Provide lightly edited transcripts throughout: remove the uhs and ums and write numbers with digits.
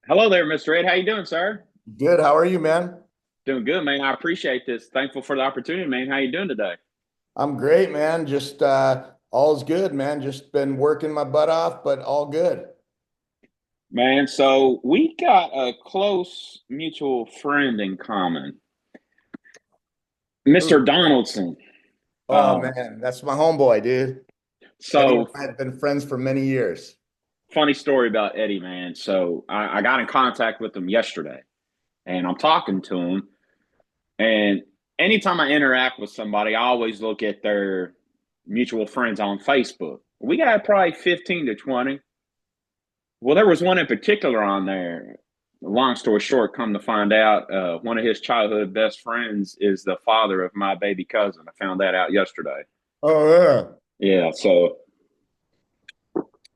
Hello there, Mr. Ed. How you doing, sir? Good. How are you, man? Doing good, man. I appreciate this. Thankful for the opportunity, man. How you doing today? I'm great, man. Just all's good, man. Just been working my butt off, but all good. Man, so we got a close mutual friend in common, Ooh. Mr. Donaldson. Oh Um, man, that's my homeboy, dude. Eddie and so I have been friends for many years. funny story about Eddie, man. So I got in contact with him yesterday, and I'm talking to him. And anytime I interact with somebody, I always look at their mutual friends on Facebook. We got probably 15 to 20. Well, there was one in particular on there. Long story short, come to find out, one of his childhood best friends is the father of my baby cousin. I found that out yesterday. Oh yeah. Yeah, so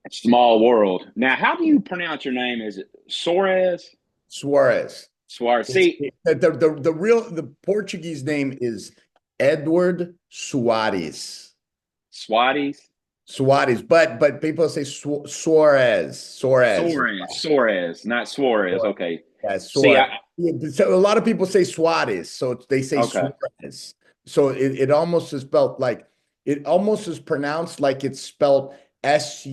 small world. Now, how do you pronounce your name? Is it Soares? Suarez. Suarez. It's, See, the Portuguese name is Edward Soares. Swatties? Suarez, but people say Suarez. Suarez. Soares, not Suarez. Okay. Yeah, See, Suarez. Yeah, so a lot of people say Suarez, so they say okay. Suarez. So it almost is spelled like it almost is pronounced like it's spelled Suarez,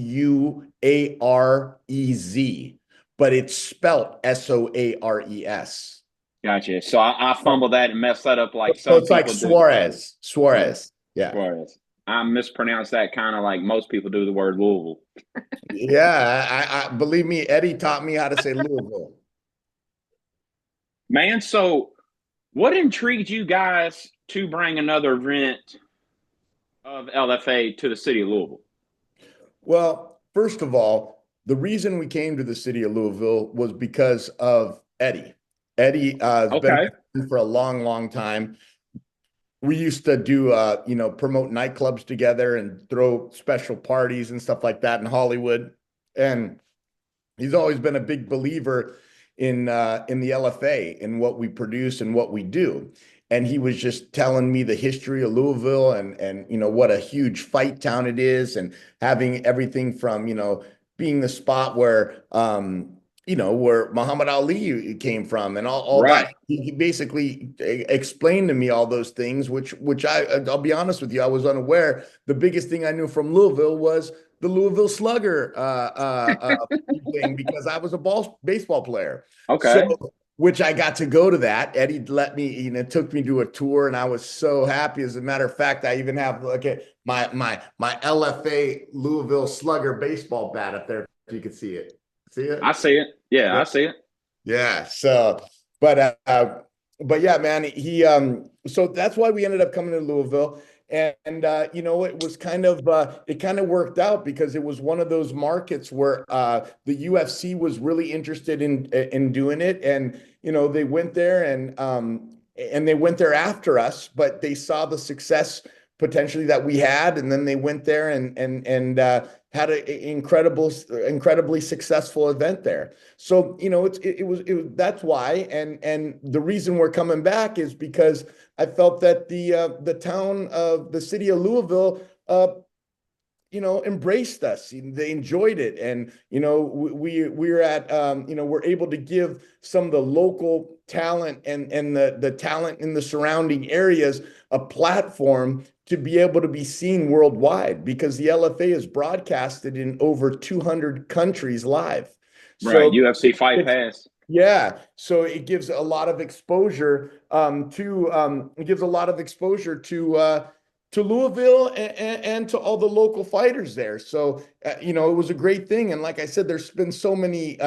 but it's spelled Soares. Gotcha. So I fumbled that and messed that up like So some it's like people do. Suarez. Yeah, Suarez. Yeah. Suarez. I mispronounced that kind of like most people do the word Louisville. Yeah. I believe me, Eddie taught me how to say Louisville. Man, so what intrigued you guys to bring another event of LFA to the city of Louisville? Well, first of all, the reason we came to the city of Louisville was because of Eddie. Eddie has been Okay. for a long, long time. We used to do, promote nightclubs together and throw special parties and stuff like that in Hollywood. And he's always been a big believer in the LFA in what we produce and what we do. And he was just telling me the history of Louisville and what a huge fight town it is, and having everything from being the spot where where Muhammad Ali came from and all that. Right. He basically explained to me all those things, which I'll be honest with you, I was unaware. The biggest thing I knew from Louisville was the Louisville Slugger thing, because I was a baseball player. So, Okay. which I got to go to that. Eddie let me, took me to a tour, and I was so happy. As a matter of fact, I even have like my LFA Louisville Slugger baseball bat up there. If you can see it, see I it. see it. Yeah, Yeah. I see it. Yeah. So, but but yeah, man, so that's why we ended up coming to Louisville. And it was it kind of worked out because it was one of those markets where the UFC was really interested in doing it. And they went there, and they went there after us, but they saw the success potentially that we had, and then they went there and had an incredibly successful event there. So that's why, and the reason we're coming back is because I felt that the town of the city of Louisville, embraced us. They enjoyed it, and we're at we're able to give some of the local talent and the talent in the surrounding areas a platform to be able to be seen worldwide, because the LFA is broadcasted in over 200 countries live. Right. So UFC Fight it's Pass. yeah, so it gives a lot of exposure to it gives a lot of exposure to Louisville and to all the local fighters there. So it was a great thing. And like I said, there's been so many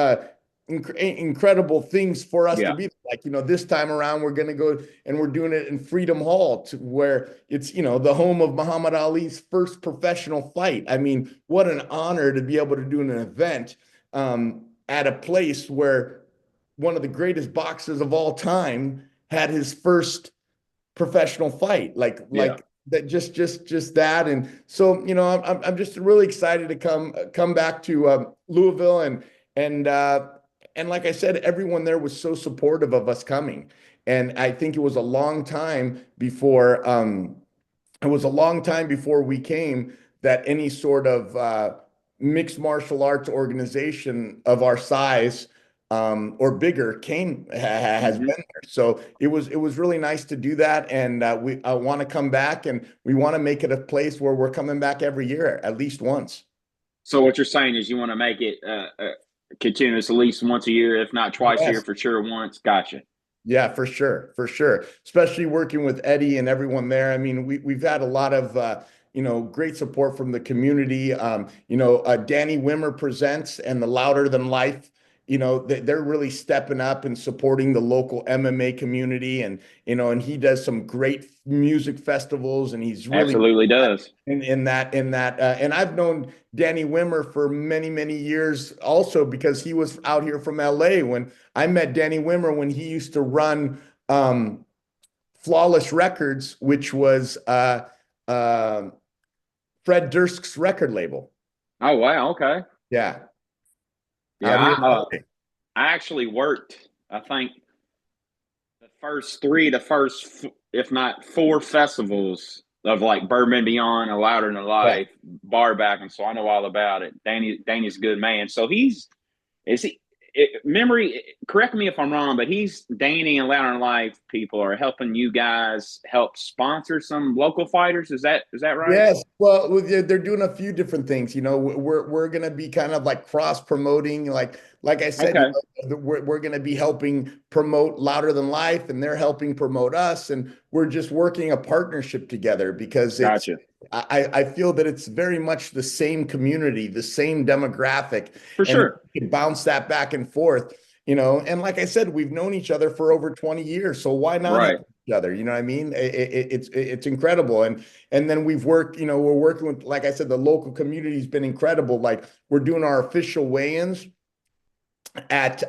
incredible things for us to Yeah. be like. This time around we're going to go and we're doing it in Freedom Hall, where it's the home of Muhammad Ali's first professional fight. I mean, what an honor to be able to do an event at a place where one of the greatest boxers of all time had his first professional fight, Yeah. that. Just that. And so I'm just really excited to come back to Louisville. And like I said, everyone there was so supportive of us coming. And I think it was a long time before we came that any sort of mixed martial arts organization of our size or bigger, has been Hmm. there. So it was really nice to do that, and we want to come back, and we want to make it a place where we're coming back every year at least once. So what you're saying is you want to make it continuous at least once a year, if not twice a year Yes. for sure. Once, gotcha. Yeah, for sure, for sure. Especially working with Eddie and everyone there. I mean, we've had a lot of great support from the community. Danny Wimmer presents and the Louder Than Life. They're really stepping up and supporting the local MMA community, and he does some great music festivals, and he's really Absolutely does. and I've known Danny Wimmer for many, many years also because he was out here from LA when I met Danny Wimmer when he used to run um, Flawless Records, which was uh, Fred Durst's record label. Oh wow, okay. Yeah, Yeah, out here in LA. I actually worked. I think the first three, if not four festivals of like Bourbon and Beyond, A Louder Than Yeah. Life, bar back, and so I know all about it. Danny's a good man. So is he memory? Correct me if I'm wrong, but he's Danny and Louder Than Life people are helping you guys help sponsor some local fighters. Is that right? Yes, well, they're doing a few different things. We're gonna be kind of like cross promoting, like I said, Okay, we're gonna be helping promote Louder Than Life, and they're helping promote us, and we're just working a partnership together because gotcha. I feel that it's very much the same community, the same demographic, For and sure. we can bounce that back and forth. And like I said, we've known each other for over 20 years, so why not help Right. each other? You know what I mean? It's incredible, and then we're working with, like I said, the local community's been incredible. Like we're doing our official weigh-ins at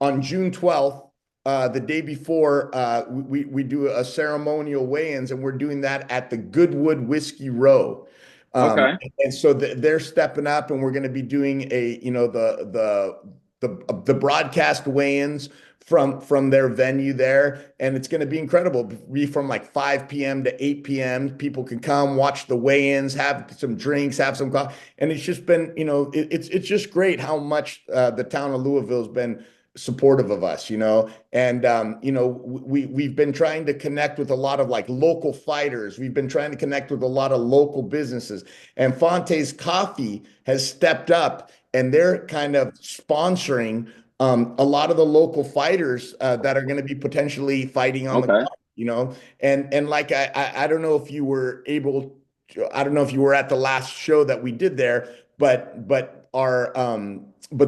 on June 12th. The day before, we do a ceremonial weigh-ins, and we're doing that at the Goodwood Whiskey Row. Okay. And so they're stepping up, and we're going to be doing the broadcast weigh-ins from their venue there, and it's going to be incredible. Be from like 5 p.m. to 8 p.m. People can come watch the weigh-ins, have some drinks, have some coffee, and it's just been, it's just great how much the town of Louisville has been supportive of us, and we've been trying to connect with a lot of like local fighters. We've been trying to connect with a lot of local businesses, and Fonte's Coffee has stepped up, and they're kind of sponsoring a lot of the local fighters that are going to be potentially fighting on the Okay. card, and like I don't know if you were able I don't know if you were at the last show that we did there, but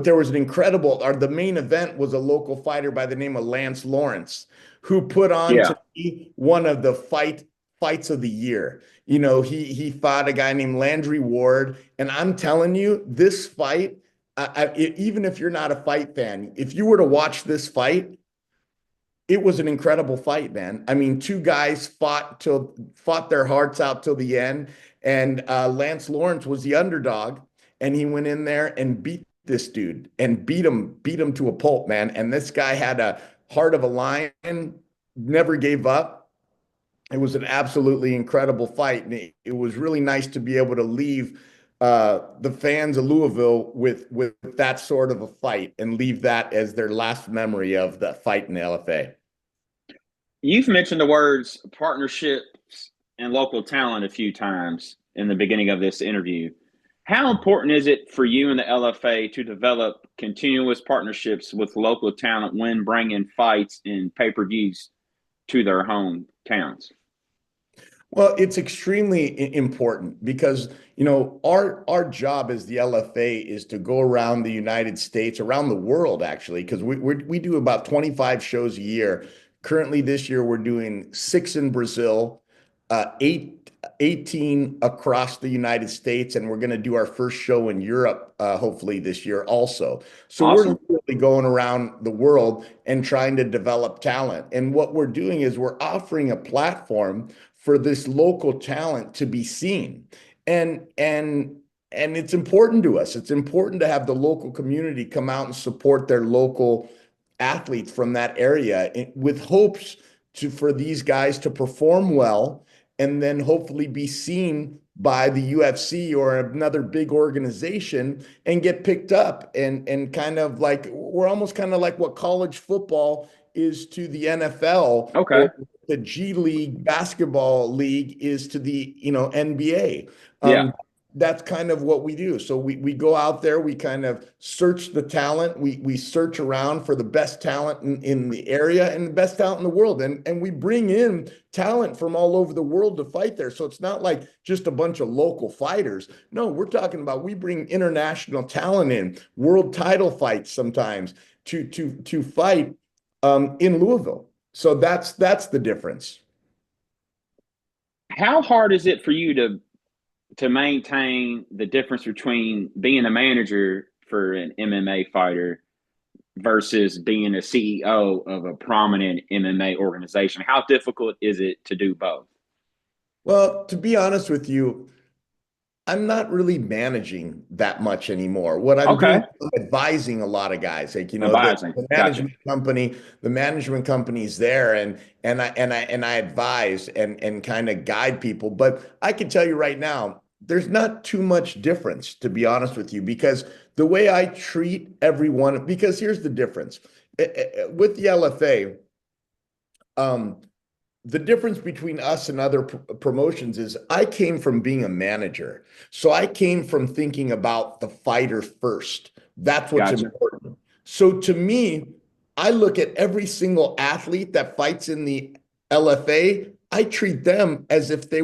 there was an incredible, the main event was a local fighter by the name of Lance Lawrence, who put on Yeah. to me one of the fights of the year. He fought a guy named Landry Ward, and I'm telling you, this fight, even if you're not a fight fan, if you were to watch this fight, it was an incredible fight, man. I mean, two guys fought their hearts out till the end, and Lance Lawrence was the underdog, and he went in there and beat this dude and beat him to a pulp, man. And this guy had a heart of a lion, never gave up. It was an absolutely incredible fight, and it was really nice to be able to leave the fans of Louisville with that sort of a fight and leave that as their last memory of the fight in the LFA. You've mentioned the words partnerships and local talent a few times in the beginning of this interview. How important is it for you and the LFA to develop continuous partnerships with local talent when bringing fights and pay per views to their hometowns? Well, it's extremely important because, our job as the LFA is to go around the United States, around the world, actually, because we do about 25 shows a year. Currently, this year, we're doing 6 in Brazil, 18 across the United States, and we're going to do our first show in Europe, hopefully this year also. So we're Awesome. literally going around the world and trying to develop talent. And what we're doing is we're offering a platform for this local talent to be seen. And it's important to us. It's important to have the local community come out and support their local athletes from that area with hopes for these guys to perform well and then hopefully be seen by the UFC or another big organization and get picked up, and kind of like we're almost kind of like what college football is to the NFL, Okay. or the G League basketball league is to the, NBA. Yeah. That's kind of what we do. So we go out there, we kind of search the talent, we search around for the best talent in the area and the best talent in the world. And we bring in talent from all over the world to fight there. So it's not like just a bunch of local fighters. No, we're talking about, we bring international talent in, world title fights sometimes to fight in Louisville. So that's the difference. How hard is it for you to maintain the difference between being a manager for an MMA fighter versus being a CEO of a prominent MMA organization? How difficult is it to do both? Well, to be honest with you, I'm not really managing that much anymore. What I'm Okay. doing, I'm advising a lot of guys. Like, Advising. the Gotcha. management company's there, and I advise and kind of guide people. But I can tell you right now, there's not too much difference, to be honest with you, because the way I treat everyone, because here's the difference. With the LFA, um, the difference between us and other promotions is I came from being a manager. So I came from thinking about the fighter first. That's what's Gotcha. important. So to me, I look at every single athlete that fights in the LFA, I treat them as if I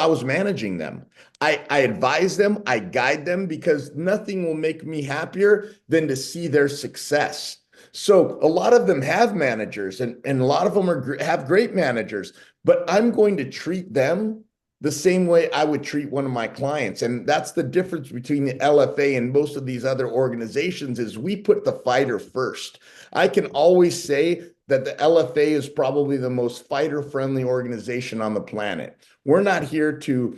was managing them. I advise them, I guide them, because nothing will make me happier than to see their success. So a lot of them have managers, and a lot of them have great managers, but I'm going to treat them the same way I would treat one of my clients. And that's the difference between the LFA and most of these other organizations, is we put the fighter first. I can always say that the LFA is probably the most fighter friendly organization on the planet. We're not here to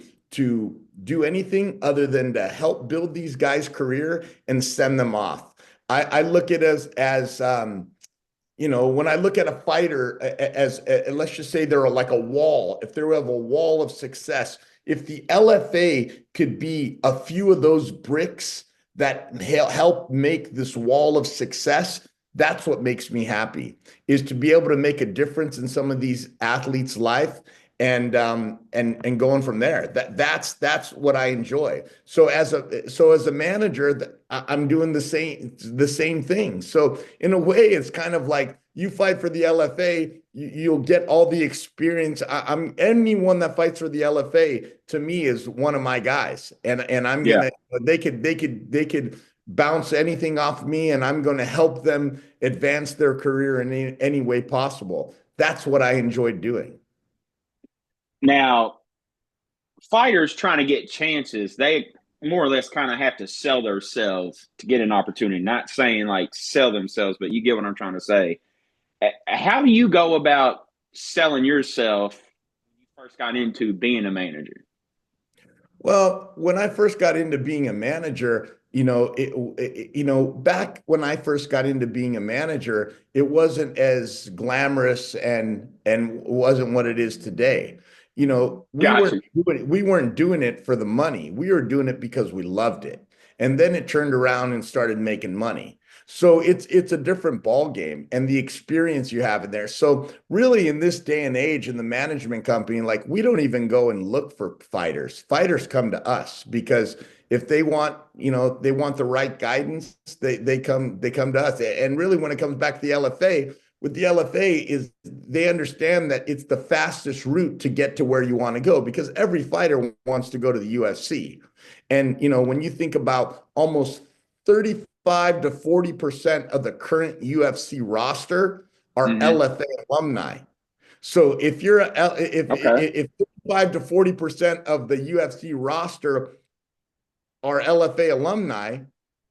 do anything other than to help build these guys' career and send them off. I look at it as when I look at a fighter as let's just say they're like a wall. If they have a wall of success, if the LFA could be a few of those bricks that help make this wall of success, that's what makes me happy, is to be able to make a difference in some of these athletes' life, and going from there. That's what I enjoy. So as a manager, I'm doing the same thing. So in a way, it's kind of like you fight for the LFA, you'll get all the experience. I'm anyone that fights for the LFA to me is one of my guys, and I'm Yeah. gonna they could bounce anything off me, and I'm going to help them advance their career in any way possible. That's what I enjoy doing. Now, fighters trying to get chances, they more or less kind of have to sell themselves to get an opportunity. Not saying like sell themselves, but you get what I'm trying to say. How do you go about selling yourself when you first got into being a manager? Well, when I first got into being a manager, back when I first got into being a manager, it wasn't as glamorous and wasn't what it is today. We Gotcha. weren't doing it for the money. We were doing it because we loved it. And then it turned around and started making money. So it's a different ball game, and the experience you have in there. So really, in this day and age, in the management company, like, we don't even go and look for fighters. Fighters come to us, because if they want the right guidance, they come to us. And really, when it comes back to the LFA, with the LFA, is they understand that it's the fastest route to get to where you want to go, because every fighter wants to go to the UFC. And when you think about almost 35 to 40% of the current UFC roster are Mm-hmm. LFA alumni. So Okay. if 35 to 40% of the UFC roster are LFA alumni,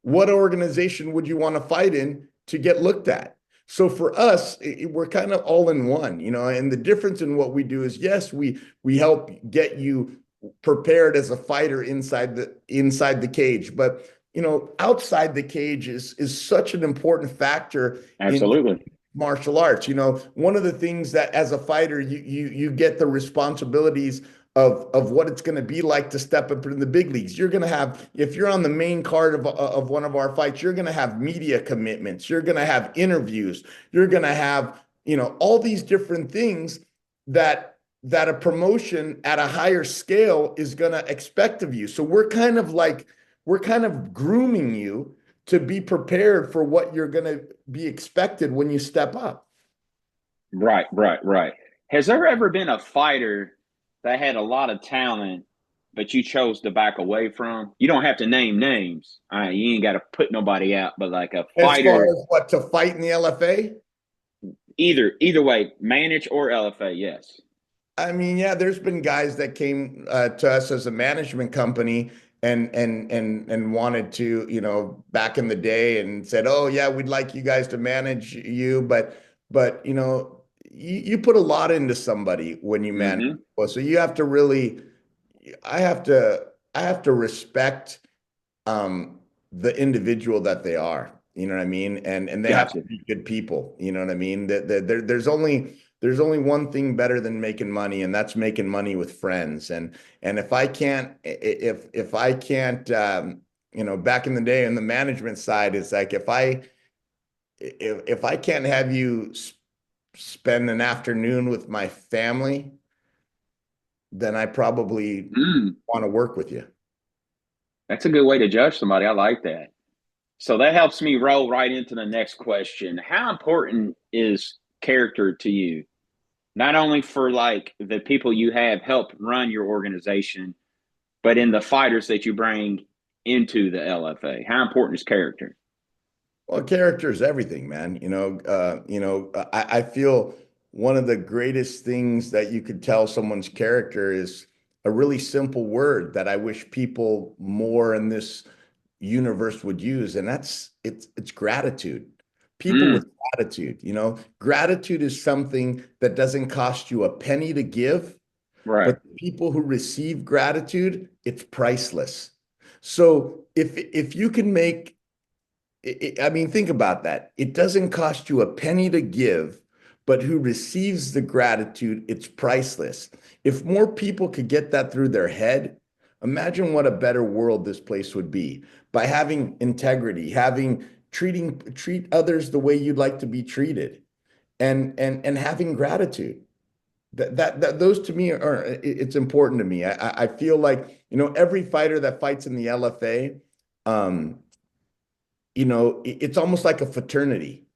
what organization would you want to fight in to get looked at? So for us, we're kind of all in one, and the difference in what we do is, yes, we help get you prepared as a fighter inside the cage, but outside the cage is such an important factor in Absolutely. martial arts. One of the things that as a fighter, you get the responsibilities of what it's going to be like to step up in the big leagues. You're going to have, if you're on the main card of one of our fights, you're going to have media commitments. You're going to have interviews. You're going to have, all these different things that a promotion at a higher scale is going to expect of you. So we're kind of grooming you to be prepared for what you're going to be expected when you step up. Right, right, right. Has there ever been a fighter that had a lot of talent, but you chose to back away from? You don't have to name names. You ain't got to put nobody out, but like a As far fighter, as what to fight in the LFA? either way, manage or LFA, yes. I mean, yeah, there's been guys that came to us as a management company and wanted to, back in the day and said, "Oh yeah, we'd like you guys to manage you," but you put a lot into somebody when you manage. Mm-hmm. Well, so you have to really, I have to, I have to respect the individual that they are. You know what I mean? And they have to Gotcha. be good people. You know what I mean? There's only one thing better than making money, and that's making money with friends. And if I can't back in the day on the management side, it's like if I can't have you spend an afternoon with my family, then I probably Mm, want to work with you. that's a good way to judge somebody. I like that. So that helps me roll right into the next question. How important is character to you? Not only for like the people you have help run your organization, but in the fighters that you bring into the LFA. How important is character? Well, character is everything, man. I feel one of the greatest things that you could tell someone's character is a really simple word that I wish people more in this universe would use, and it's gratitude. People with Mm, gratitude, gratitude is something that doesn't cost you a penny to give, right. but the people who receive gratitude, it's priceless. So if you can make I mean, think about that. It doesn't cost you a penny to give, but who receives the gratitude, it's priceless. If more people could get that through their head, imagine what a better world this place would be by having integrity, having treat others the way you'd like to be treated, and having gratitude. That those to me are it's important to me. I feel like, every fighter that fights in the LFA, um, it's almost like a fraternity.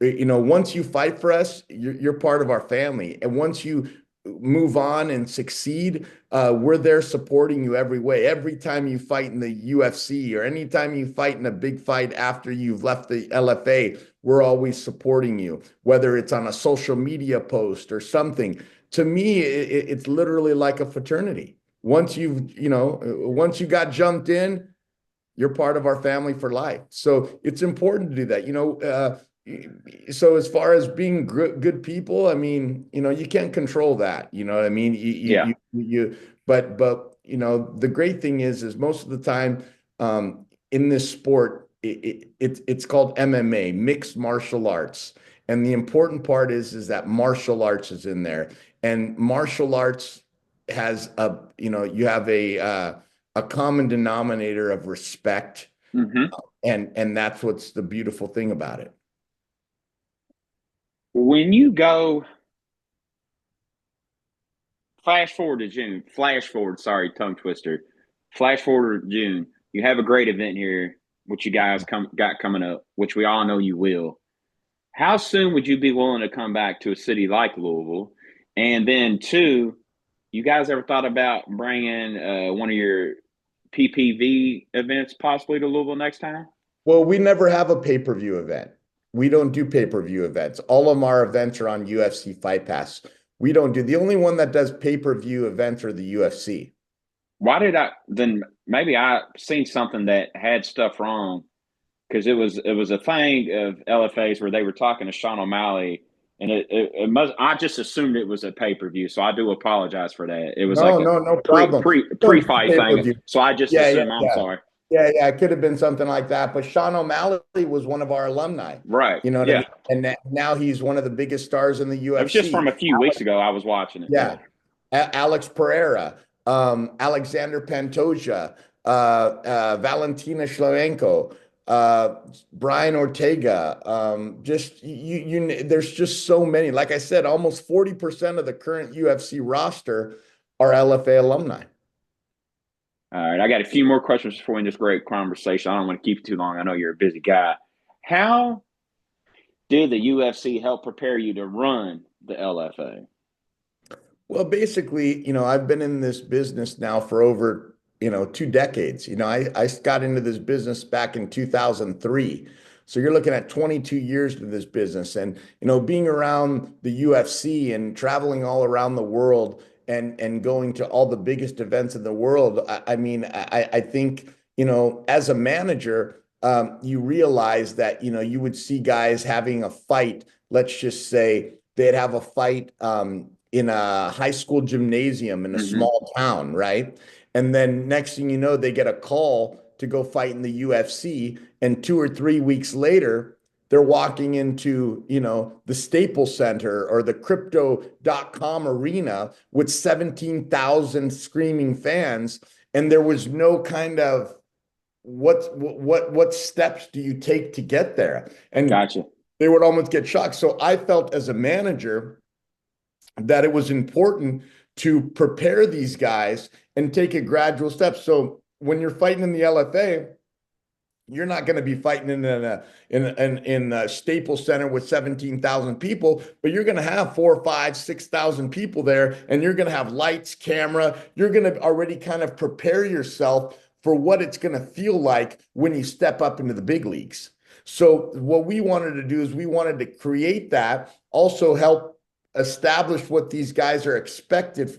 Once you fight for us, you're part of our family. And once you move on and succeed, we're there supporting you every way. Every time you fight in the UFC or anytime you fight in a big fight after you've left the LFA, we're always supporting you, whether it's on a social media post or something. To me, it's literally like a fraternity. Once you got jumped in, you're part of our family for life. So it's important to do that. So as far as being good people, I mean, you can't control that. You know what I mean? Yeah. But the great thing is most of the time, in this sport, it's called MMA, mixed martial arts. And the important part is that martial arts is in there, and martial arts has you have a common denominator of respect, Hmm. and that's what's the beautiful thing about it. When you go flash forward to June, flash forward, sorry, tongue twister. Flash forward to June, you have a great event here, which you guys got coming up, which we all know you will. How soon would you be willing to come back to a city like Louisville? And then two, you guys ever thought about bringing one of your PPV events possibly to Louisville next time? Well, we never have a pay-per-view event. We don't do pay-per-view events. All of our events are on UFC Fight Pass. We don't do, the only one that does pay-per-view events are the UFC. Why did I then? Maybe I seen something that had stuff wrong because it was a thing of LFAs where they were talking to Sean O'Malley, and it must. I just assumed it was a pay per view, so I do apologize for that. It was like No, a no, no pre problem. pre We pre don't do fight thing, pay-per-view. so I just Yeah, yeah, assumed. I'm yeah. sorry. Yeah, it could have been something like that. But Sean O'Malley was one of our alumni. Right. You know what I Yeah. mean? And now he's one of the biggest stars in the It was just UFC. from a few weeks ago. I was watching it. Yeah. Yeah. Alex Pereira, Alexander Pantoja, Valentina Shlemenko, Brian Ortega. There's just so many. Like I said, almost 40% of the current UFC roster are LFA alumni. All right. I got a few more questions before we end this great conversation. I don't want to keep it too long. I know you're a busy guy. How did the UFC help prepare you to run the LFA? Well, basically, I've been in this business now for over, 2 decades. I got into this business back in 2003. So you're looking at 22 years to this business. And, being around the UFC and traveling all around the world and going to all the biggest events in the world, I mean, I think, as a manager, you realize that, you would see guys having a fight. Let's just say they'd have a fight, in a high school gymnasium in a Mm-hmm. small town, right? And then next thing you know, they get a call to go fight in the UFC. And 2 or 3 weeks later, they're walking into, the Staples Center or the crypto.com arena with 17,000 screaming fans. And there was no kind of what steps do you take to get there? And Gotcha. they would almost get shocked. So I felt as a manager that it was important to prepare these guys and take a gradual step. So when you're fighting in the LFA, you're not going to be fighting in a Staples Center with 17,000 people, but you're going to have 4, 5, 6,000 people there, and you're going to have lights, camera. You're going to already kind of prepare yourself for what it's going to feel like when you step up into the big leagues. So what we wanted to do is we wanted to create that, also help establish what these guys are expected,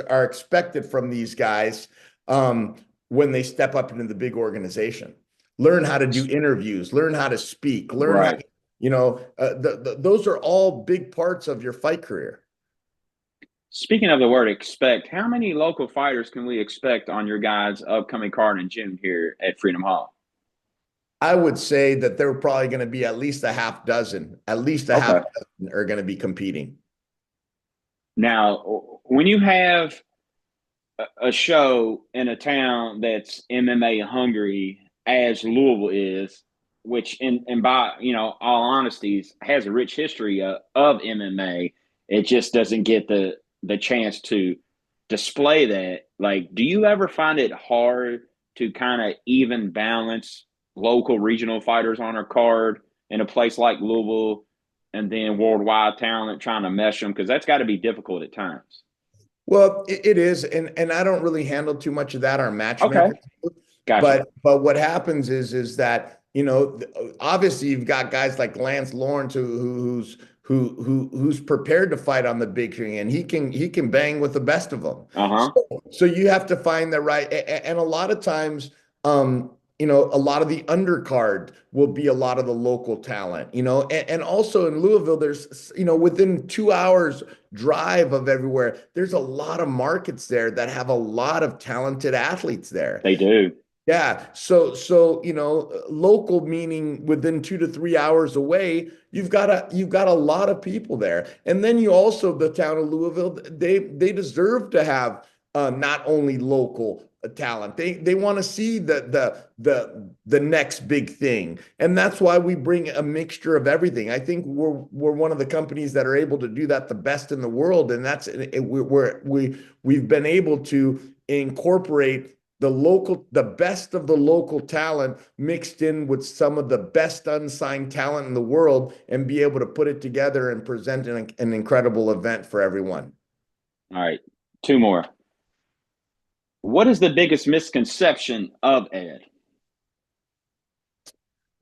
are expected from these guys when they step up into the big organization. Learn how to do interviews, learn how to speak, learn how, Right. those are all big parts of your fight career. Speaking of the word expect, how many local fighters can we expect on your guys' upcoming card in June here at Freedom Hall? I would say that there are probably going to be at least a half dozen, at least a half Okay. dozen are going to be competing. Now, when you have a show in a town that's MMA hungry as Louisville is, which in by all honesties has a rich history of MMA, it just doesn't get the chance to display that. Like, do you ever find it hard to kind of even balance local regional fighters on a card in a place like Louisville and then worldwide talent trying to mesh them? Because that's got to be difficult at times. Well, it is, and I don't really handle too much of that. Our Okay, matchmaker, gotcha. but what happens is that obviously you've got guys like Lance Lawrence who's prepared to fight on the big ring, and he can bang with the best of them. Uh huh. So you have to find the right, and a lot of times, a lot of the undercard will be a lot of the local talent, and also in Louisville, there's, within 2 hours drive of everywhere, there's a lot of markets there that have a lot of talented athletes there. They do. Yeah. So, local meaning within 2 to 3 hours away, you've got a lot of people there. And then you also, the town of Louisville, they deserve to have not only local talent. They want to see the next big thing. And that's why we bring a mixture of everything. I think we're one of the companies that are able to do that the best in the world. And we've been able to incorporate the best of the local talent mixed in with some of the best unsigned talent in the world and be able to put it together and present an incredible event for everyone. All right. Two more. What is the biggest misconception of Ed?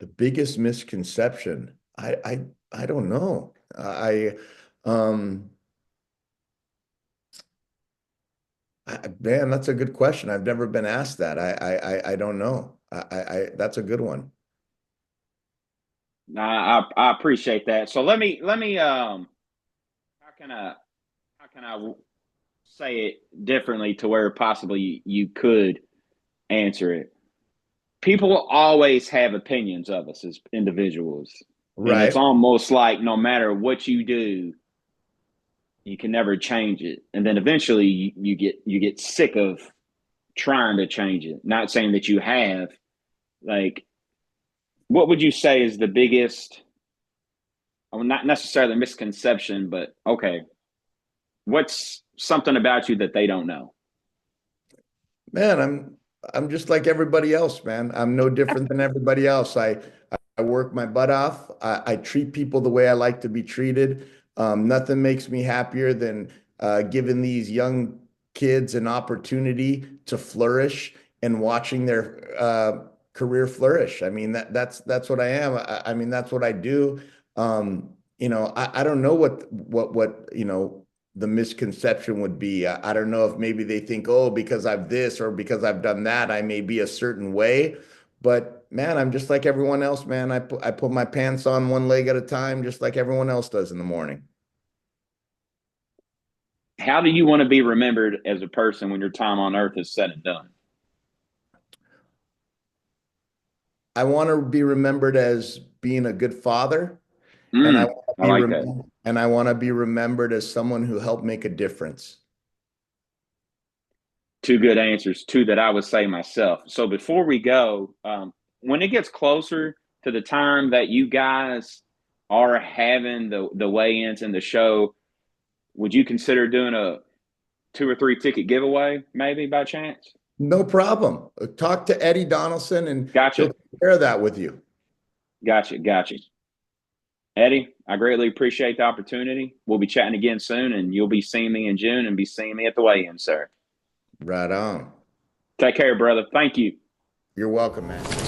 The biggest misconception, I don't know. Um Man, that's a good question. I've never been asked that. I don't know. That's a good one. I appreciate that. So let me how can I how can I say it differently to where possibly you could answer it? people always have opinions of us as individuals. And it's Right. almost like no matter what you do, you can never change it. And then eventually you get sick of trying to change it. Not saying that you have. Like, what would you say is the biggest, well, not necessarily misconception, but okay, what's something about you that they don't know? Man, I'm just like everybody else, man. I'm no different than everybody else. I work my butt off. I treat people the way I like to be treated. Nothing makes me happier than giving these young kids an opportunity to flourish and watching their career flourish. I mean, that's what I am. I mean, that's what I do. I don't know what the misconception would be. I don't know if maybe they think, oh, because I've this or because I've done that, I may be a certain way. But man, I'm just like everyone else, man. I put my pants on one leg at a time, just like everyone else does in the morning. How do you want to be remembered as a person when your time on earth is said and done? I want to be remembered as being a good father, and I Mm, want to I be like that. remembered as someone who helped make a difference. Two good answers, two that I would say myself. So before we go, when it gets closer to the time that you guys are having the weigh-ins in the show, would you consider doing a 2 or 3 ticket giveaway, maybe by chance? No problem. Talk to Eddie Donaldson, and he'll Gotcha, take care of that with you. gotcha. Eddie, I greatly appreciate the opportunity. We'll be chatting again soon, and you'll be seeing me in June and be seeing me at the weigh-in, sir. Right on. Take care, brother. Thank you. You're welcome, man.